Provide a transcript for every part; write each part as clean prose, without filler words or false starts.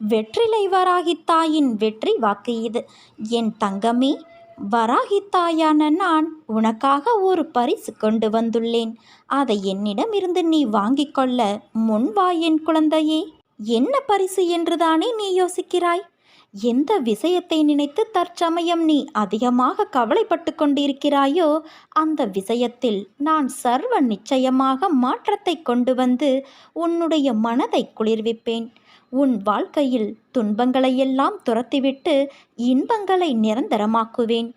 வெற்றிலை வராகித்தாயின் வெற்றி வாக்கு இது. என் தங்கமே, வராகித்தாயான நான் உனக்காக ஒரு பரிசு கொண்டு வந்துள்ளேன். அதை என்னிடமிருந்து நீ வாங்கிக் கொள்ள முன்வா என் குழந்தையே. என்ன பரிசு என்றுதானே நீ யோசிக்கிறாய்? எந்த விஷயத்தை நினைத்து தற்சமயம் நீ அதிகமாக கவலைப்பட்டு கொண்டிருக்கிறாயோ அந்த விஷயத்தில் நான் சர்வ நிச்சயமாக மாற்றத்தை கொண்டு வந்து உன்னுடைய மனதை குளிர்விப்பேன். உன் வாழ்க்கையில் துன்பங்களையெல்லாம் துரத்திவிட்டு இன்பங்களை நிரந்தரமாக்குவேன்.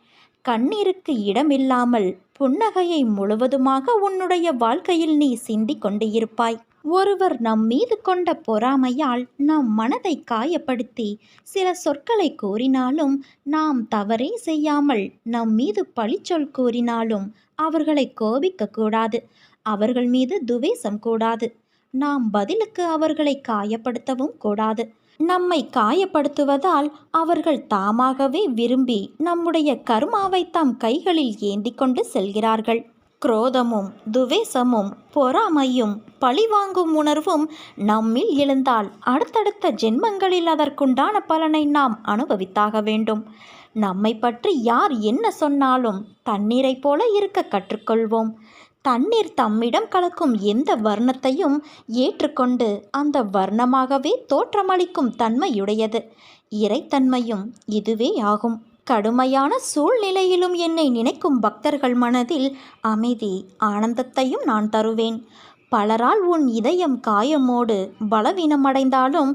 கண்ணீருக்கு இடமில்லாமல் புன்னகையை முழுவதுமாக உன்னுடைய வாழ்க்கையில் நீ சிந்திக் கொண்டு இருப்பாய். ஒருவர் நம் மீது கொண்ட பொறாமையால் நம் மனதை காயப்படுத்தி சில சொற்களை கூறினாலும், நாம் தவறே செய்யாமல் நம் மீது பழிச்சொல் கூறினாலும் அவர்களை கோபிக்க கூடாது. அவர்கள் மீது துவேஷம் கூடாது. நாம் பதிலுக்கு அவர்களை காயப்படுத்தவும் கூடாது. நம்மை காயப்படுத்துவதால் அவர்கள் தாமாகவே விரும்பி நம்முடைய கர்மாவை தம் கைகளில் ஏந்தி கொண்டு செல்கிறார்கள். குரோதமும் துவேஷமும் பொறாமையும் பழிவாங்கும் உணர்வும் நம்மில் எழுந்தால் அடுத்தடுத்த ஜென்மங்களில் அதற்குண்டான பலனை நாம் அனுபவித்தாக வேண்டும். நம்மை பற்றி யார் என்ன சொன்னாலும் தண்ணீரைப் போல இருக்க கற்றுக்கொள்வோம். தண்ணீர் தம்மிடம் கலக்கும் எந்த வர்ணத்தையும் ஏற்றுக்கொண்டு அந்த வர்ணமாகவே தோற்றமளிக்கும் தன்மையுடையது. இறைத்தன்மையும் இதுவே ஆகும். கடுமையான சூழ்நிலையிலும் என்னை நினைக்கும் பக்தர்கள் மனதில் அமைதி ஆனந்தத்தையும் நான் தருவேன். பலரால் உன் இதயம் காயமோடு பலவீனமடைந்தாலும்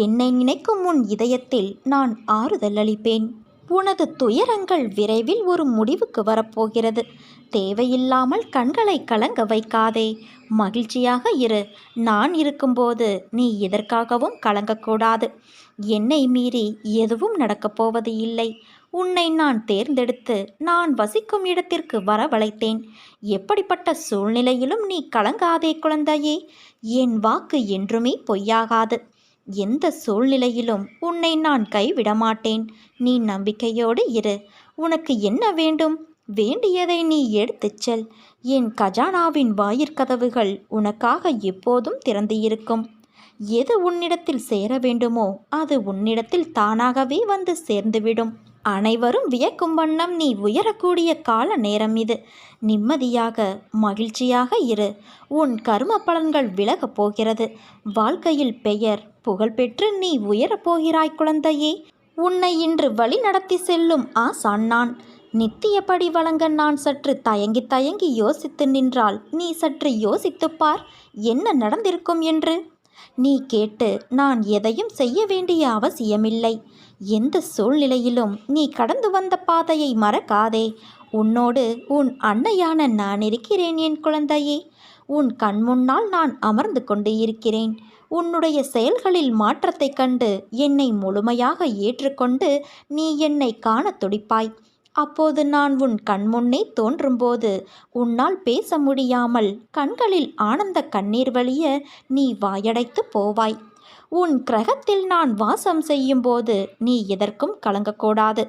என்னை நினைக்கும் உன் இதயத்தில் நான் ஆறுதல் அளிப்பேன். உனது துயரங்கள் விரைவில் ஒரு முடிவுக்கு வரப்போகிறது. தேவையில்லாமல் கண்களை கலங்க வைக்காதே. மகிழ்ச்சியாக இரு. நான் இருக்கும்போது நீ எதற்காகவும் கலங்கக்கூடாது. என்னை மீறி எதுவும் நடக்கப் போவது இல்லை. உன்னை நான் தேர்ந்தெடுத்து நான் வசிக்கும் இடத்திற்கு வரவழைத்தேன். எப்படிப்பட்ட சூழ்நிலையிலும் நீ கலங்காதே குழந்தையே. என் வாக்கு என்றுமே பொய்யாகாது. எந்த சூழ்நிலையிலும் உன்னை நான் கைவிடமாட்டேன். நீ நம்பிக்கையோடு இரு. உனக்கு என்ன வேண்டும்? வேண்டியதை நீ எடுத்துச் செல். என் கஜானாவின் வாயிற்கதவுகள் உனக்காக எப்போதும் திறந்து இருக்கும். எது உன்னிடத்தில் சேர வேண்டுமோ அது உன்னிடத்தில் தானாகவே வந்து சேர்ந்துவிடும். அனைவரும் வியக்கும் வண்ணம் நீ உயரக்கூடிய கால நேரம் இது. நிம்மதியாக மகிழ்ச்சியாக இரு. உன் கர்ம பலன்கள் விலகப் போகிறது. வாழ்க்கையில் பெயர் புகழ் பெற்று நீ உயரப்போகிறாய் குழந்தையே. உன்னை இன்று வழி நடத்தி செல்லும் ஆசான் நான். நித்தியப்படி வழங்க நான் சற்று தயங்கி தயங்கி யோசித்து நின்றால் நீ சற்று யோசித்துப்பார் என்ன நடந்திருக்கும் என்று. நீ கேட்டு நான் எதையும் செய்ய வேண்டிய அவசியமில்லை. எந்த சூழ்நிலையிலும் நீ கடந்து வந்த பாதையை மறக்காதே. உன்னோடு உன் அன்னையான நான் இருக்கிறேன் என் குழந்தையே. உன் கண்முன்னால் நான் அமர்ந்து கொண்டு இருக்கிறேன். உன்னுடைய செயல்களில் மாற்றத்தை கண்டு என்னை முழுமையாக ஏற்றுக்கொண்டு நீ என்னை காண துடிப்பாய். அப்போது நான் உன் கண்முன்னே தோன்றும்போது உன்னால் பேச முடியாமல் கண்களில் ஆனந்த கண்ணீர் வழிய நீ வாயடைத்து போவாய். உன் கிரகத்தில் நான் வாசம் செய்யும்போது நீ எதற்கும் கலங்கக்கூடாது.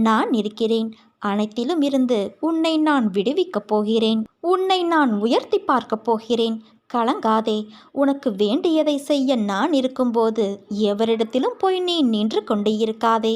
நான் இருக்கிறேன். அனைத்திலும் இருந்து உன்னை நான் விடுவிக்கப் போகிறேன். உன்னை நான் உயர்த்தி பார்க்கப் போகிறேன். கலங்காதே. உனக்கு வேண்டியதை செய்ய நான் இருக்கும்போது எவரிடத்திலும் போய் நீ நின்று கொண்டு இருக்காதே.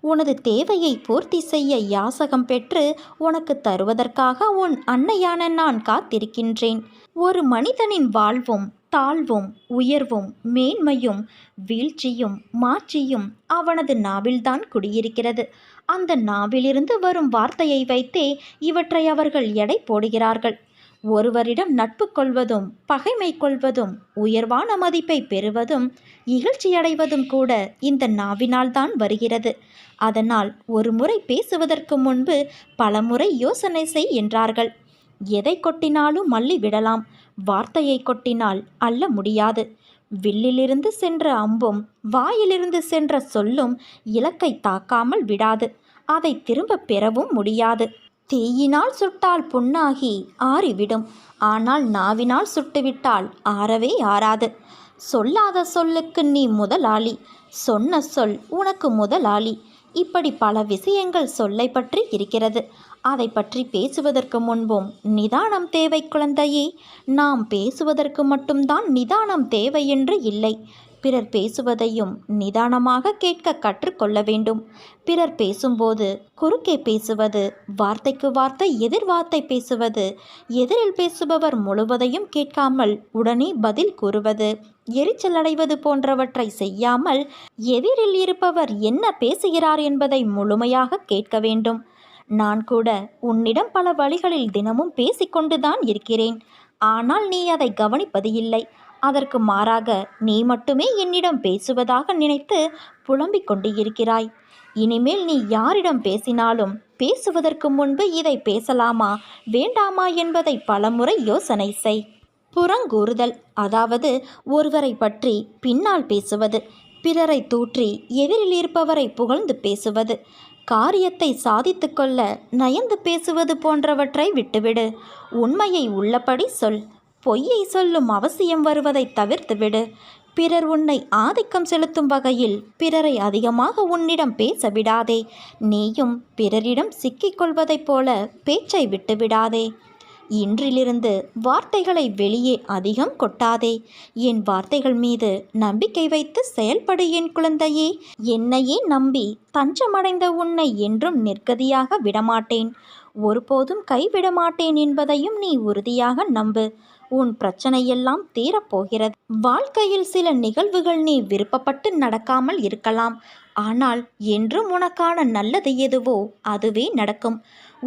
உனது தேவையை பூர்த்தி செய்ய யாசகம் பெற்று உனக்கு தருவதற்காக உன் அன்னையான நான் காத்திருக்கின்றேன். ஒரு மனிதனின் வாழ்வும் தாழ்வும் உயர்வும் மேன்மையும் வீழ்ச்சியும் மாட்சியும் அவனது நாவில்தான் குடியிருக்கிறது. அந்த நாவிலிருந்து வரும் வார்த்தையை வைத்தே இவற்றை அவர்கள் எடை போடுகிறார்கள். ஒருவரிடம் நட்பு கொள்வதும் பகைமை கொள்வதும் உயர்வான மதிப்பை பெறுவதும் இகழ்ச்சியடைவதும் கூட இந்த நாவினால்தான் வருகிறது. அதனால் ஒரு முறை பேசுவதற்கு முன்பு பல முறை யோசனை செய் என்றார்கள். எதை கொட்டினாலும் மல்லி விடலாம், வார்த்தையை கொட்டினால் அள்ள முடியாது. வில்லிலிருந்து சென்ற அம்பும் வாயிலிருந்து சென்ற சொல்லும் இலக்கை தாக்காமல் விடாது. அதை திரும்ப பெறவும் முடியாது. தீயினால் சுட்டால் புண்ணாகி ஆறிவிடும். ஆனால் நாவினால் சுட்டுவிட்டால் ஆறவே ஆறாது. சொல்லாத சொல்லுக்கு நீ முதலாளி, சொன்ன சொல் உனக்கு முதலாளி. இப்படி பல விஷயங்கள் சொல்லை பற்றி இருக்கிறது. அதை பற்றி பேசுவதற்கு முன்பும் நிதானம் தேவை குழந்தையே. நாம் பேசுவதற்கு மட்டும்தான் நிதானம் தேவை என்று இல்லை. பிறர் பேசுவதையும் நிதானமாக கேட்க கற்றுக்கொள்ள வேண்டும். பிறர் பேசும்போது குறுக்கே பேசுவது, வார்த்தைக்கு வார்த்தை எதிர் வார்த்தை பேசுவது, எதிரில் பேசுபவர் முழுவதையும் கேட்காமல் உடனே பதில் கூறுவது, எரிச்சல் அடைவது போன்றவற்றை செய்யாமல் எதிரில் இருப்பவர் என்ன பேசுகிறார் என்பதை முழுமையாக கேட்க வேண்டும். நான் கூட உன்னிடம் பல வழிகளில் தினமும் பேசிக்கொண்டுதான் இருக்கிறேன். ஆனால் நீ அதை கவனிப்பது இல்லை. அதற்கு மாறாக நீ மட்டுமே என்னிடம் பேசுவதாக நினைத்து புலம்பிக் கொண்டு இருக்கிறாய். இனிமேல் நீ யாரிடம் பேசினாலும் பேசுவதற்கு முன்பு இதை பேசலாமா வேண்டாமா என்பதை பலமுறை யோசனை செய். புறங்கூறுதல், அதாவது ஒருவரை பற்றி பின்னால் பேசுவது, பிறரை தூற்றி எதிரில் இருப்பவரை புகழ்ந்து பேசுவது, காரியத்தை சாதித்து கொள்ள நயந்து பேசுவது போன்றவற்றை விட்டுவிடு. உண்மையை உள்ளபடி சொல். பொய்யை சொல்லும் அவசியம் வருவதை தவிர்த்துவிடு. பிறர் உன்னை ஆதிக்கம் செலுத்தும் வகையில் பிறரை அதிகமாக உன்னிடம் பேச விடாதே. நீயும் பிறரிடம் சிக்கிக்கொள்வதைப் போல பேச்சை விட்டுவிடாதே. இன்றிலிருந்து வார்த்தைகளை வெளியே அதிகம் கொட்டாதே. என் வார்த்தைகள் மீது நம்பிக்கை வைத்து செயல்படு என் குழந்தையே. என்னையே நம்பி தஞ்சமடைந்த உன்னை என்றும் நிர்கதியாக விடமாட்டேன். ஒருபோதும் கைவிட மாட்டேன் என்பதையும் நீ உறுதியாக நம்பு. உன் பிரச்சனையெல்லாம் தீரப்போகிறது. வாழ்க்கையில் சில நிகழ்வுகள் நீ விருப்பப்பட்டு நடக்காமல் இருக்கலாம். ஆனால் என்றும் உனக்கான நல்லது எதுவோ அதுவே நடக்கும்.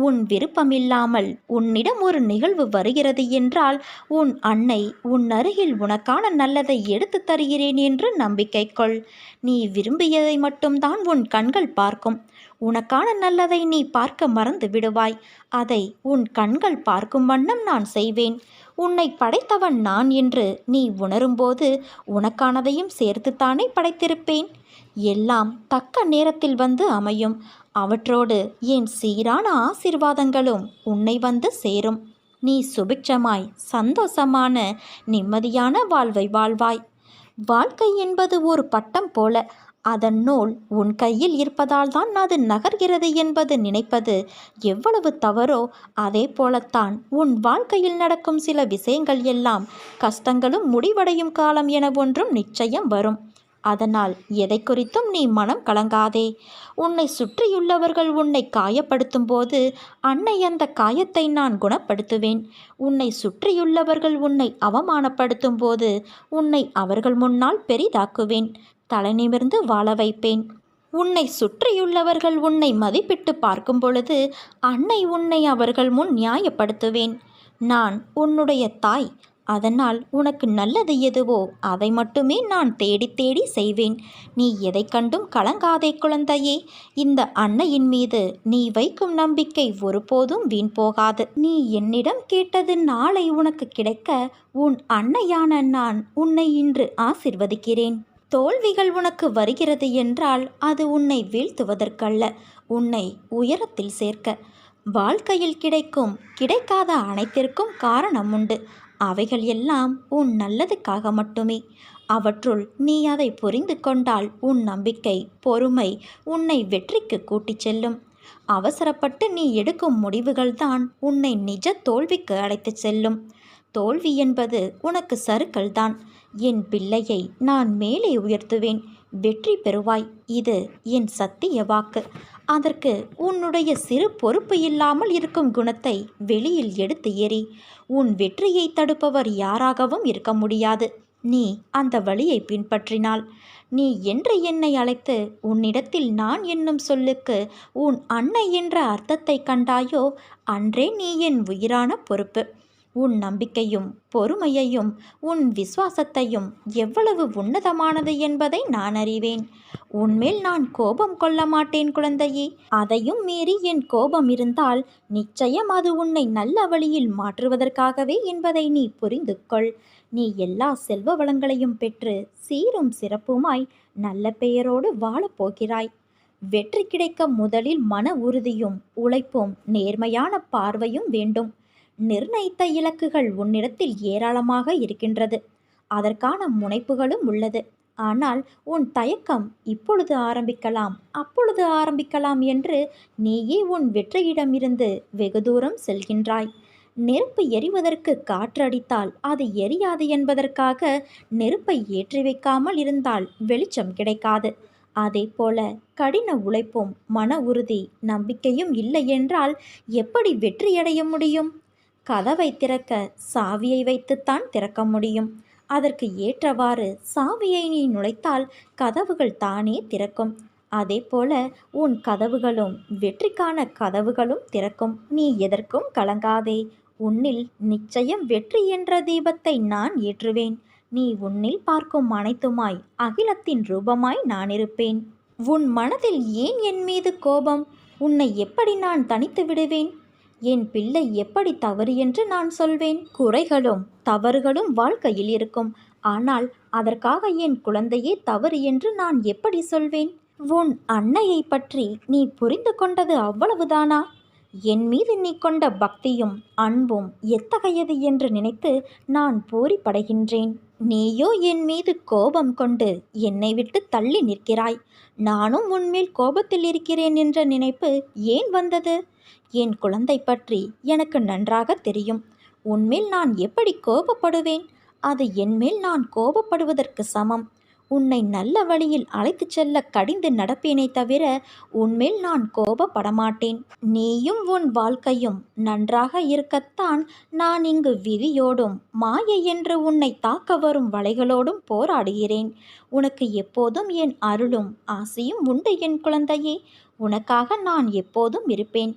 உன் விருப்பமில்லாமல் உன்னிடம் ஒரு நிகழ்வு வருகிறது என்றால் உன் அன்னை உன் அருகில் உனக்கான நல்லதை எடுத்து தருகிறேன் என்று நம்பிக்கை கொள். நீ விரும்பியதை மட்டும்தான் உன் கண்கள் பார்க்கும். உனக்கான நல்லதை நீ பார்க்க மறந்து விடுவாய். அதை உன் கண்கள் பார்க்கும் வண்ணம் நான் செய்வேன். உன்னை படைத்தவன் நான் என்று நீ உணரும்போது உனக்கானதையும் சேர்த்துத்தானே படைத்திருப்பேன். எல்லாம் தக்க நேரத்தில் வந்து அமையும். அவற்றோடு என் சீரான ஆசீர்வாதங்களும் உன்னை வந்து சேரும். நீ சுபிட்சமாய் சந்தோஷமான நிம்மதியான வாழ்வை வாழ்வாய். வாழ்க்கை என்பது ஒரு பட்டம் போல. அதன் நூல் உன் கையில் இருப்பதால் தான் அது நகர்கிறது என்பது நினைப்பது எவ்வளவு தவறோ அதே போலத்தான் உன் வாழ்க்கையில் நடக்கும் சில விஷயங்கள் எல்லாம் கஷ்டங்களும் முடிவடையும் காலம் என ஒன்றும் நிச்சயம் வரும். அதனால் எதை குறித்தும் நீ மனம் கலங்காதே. உன்னை சுற்றியுள்ளவர்கள் உன்னை காயப்படுத்தும் போது அன்னை அந்த காயத்தை நான் குணப்படுத்துவேன். உன்னை சுற்றியுள்ளவர்கள் உன்னை அவமானப்படுத்தும் போது உன்னை அவர்கள் முன்னால் பெரிதாக்குவேன். தலை நிமிர்ந்து வாழ வைப்பேன். உன்னை சுற்றியுள்ளவர்கள் உன்னை மதிப்பிட்டு பார்க்கும் பொழுது அன்னை உன்னை அவர்கள் முன் நியாயப்படுத்துவேன். நான் உன்னுடைய தாய். அதனால் உனக்கு நல்லது எதுவோ அதை மட்டுமே நான் தேடி தேடி செய்வேன். நீ எதை கண்டும் கலங்காதே குழந்தையே. இந்த அன்னையின் மீது நீ வைக்கும் நம்பிக்கை ஒருபோதும் வீண் போகாது. நீ என்னிடம் கேட்டது நாளை உனக்கு கிடைக்க உன் அன்னையான நான் உன்னை இன்று ஆசிர்வதிக்கிறேன். தோல்விகள் உனக்கு வருகிறது என்றால் அது உன்னை வீழ்த்துவதற்கல்ல, உன்னை உயரத்தில் சேர்க்க. வாழ்க்கையில் கிடைக்கும் கிடைக்காத அனைத்திற்கும் காரணம் உண்டு. அவைகள் எல்லாம் உன் நல்லதுக்காக மட்டுமே. அவற்றுள் நீ அதை புரிந்து கொண்டால் உன் நம்பிக்கை, பொறுமை உன்னை வெற்றிக்கு கூட்டிச் செல்லும். அவசரப்பட்டு நீ எடுக்கும் முடிவுகள்தான் உன்னை நிஜ தோல்விக்கு அழைத்துச் செல்லும். தோல்வி என்பது உனக்கு சறுக்கல்தான். என் பிள்ளையை நான் மேலே உயர்த்துவேன். வெற்றி பெறுவாய். இது என் சத்திய வாக்கு. அதற்கு உன்னுடைய சிறு பொறுப்பு இல்லாமல் இருக்கும் குணத்தை வெளியில் எடுத்து எறி. உன் வெற்றியை தடுப்பவர் யாராகவும் இருக்க முடியாது. நீ அந்த வழியை பின்பற்றினால். நீ என்று என்னை அழைத்து உன்னிடத்தில் நான் என்னும் சொல்லுக்கு உன் அன்னை என்ற அர்த்தத்தை கண்டாயோ அன்றே நீ என் உயிரான பொறுப்பு. உன் நம்பிக்கையும் பொறுமையையும் உன் விசுவாசத்தையும் எவ்வளவு உன்னதமானது என்பதை நான் அறிவேன். உன்மேல் நான் கோபம் கொள்ள மாட்டேன் குழந்தையே. அதையும் மீறி என் கோபம் இருந்தால் நிச்சயம் அது உன்னை நல்ல வழியில் மாற்றுவதற்காகவே என்பதை நீ புரிந்து கொள். நீ எல்லா செல்வ வளங்களையும் பெற்று சீரும் சிறப்புமாய் நல்ல பெயரோடு வாழப்போகிறாய். வெற்றி கிடைக்க முதலில் மன உறுதியும் உழைப்பும் நேர்மையான பார்வையும் வேண்டும். நிர்ணயித்த இலக்குகள் உன்னிடத்தில் ஏராளமாக இருக்கின்றது. அதற்கான முனைப்புகளும் உள்ளது. ஆனால் உன் தயக்கம் இப்பொழுது ஆரம்பிக்கலாம் அப்பொழுது ஆரம்பிக்கலாம் என்று நீயே உன் வெற்றியிடமிருந்து வெகு தூரம் செல்கின்றாய். நெருப்பு எரிவதற்கு காற்றடித்தால் அது எரியாது என்பதற்காக நெருப்பை ஏற்றி வைக்காமல் இருந்தால் வெளிச்சம் கிடைக்காது. அதேபோல கடின உழைப்பும் மன உறுதி நம்பிக்கையும் இல்லை என்றால் எப்படி வெற்றியடைய முடியும்? கதவை திறக்க சாவியை வைத்துத்தான் திறக்க முடியும். அதற்கு ஏற்றவாறு சாவியை நீ நுழைத்தால் கதவுகள் தானே திறக்கும். அதேபோல உன் கதவுகளும் வெற்றிக்கான கதவுகளும் திறக்கும். நீ எதற்கும் கலங்காதே. உன்னில் நிச்சயம் வெற்றி என்ற தீபத்தை நான் ஏற்றுவேன். நீ உன்னில் பார்க்கும் அனைத்துமாய் அகிலத்தின் ரூபமாய் நான் இருப்பேன். உன் மனதில் ஏன் என் மீது கோபம்? உன்னை எப்படி நான் தனித்து விடுவேன்? என் பிள்ளை எப்படி தவறு என்று நான் சொல்வேன்? குறைகளும் தவறுகளும் வாழ்க்கையில் இருக்கும். ஆனால் அதற்காக என் குழந்தையே தவறு என்று நான் எப்படி சொல்வேன்? உன் அன்னையை பற்றி நீ புரிந்து கொண்டது அவ்வளவுதானா? என் மீது நீ கொண்ட பக்தியும் அன்பும் எத்தகையது என்று நினைத்து நான் பூரிப்படைகின்றேன். நீயோ என் மீது கோபம் கொண்டு என்னை விட்டு தள்ளி நிற்கிறாய். நானும் உன்மேல் கோபத்தில் இருக்கிறேன் என்ற நினைப்பு ஏன் வந்தது? என் குழந்தை பற்றி எனக்கு நன்றாக தெரியும். உன்மேல் நான் எப்படி கோபப்படுவேன்? அது என்மேல் நான் கோபப்படுவதற்கு சமம். உன்னை நல்ல வழியில் அழைத்துச் செல்ல கடிந்து நடப்பேனே தவிர உன்மேல் நான் கோபப்படமாட்டேன். நீயும் உன் வாழ்க்கையும் நன்றாக இருக்கத்தான் நான் இங்கு விதியோடும் மாயை என்று உன்னை தாக்க வரும் வலைகளோடும் போராடுகிறேன். உனக்கு எப்போதும் என் அருளும் ஆசையும் உண்டு என் குழந்தையே. உனக்காக நான் எப்போதும் இருப்பேன்.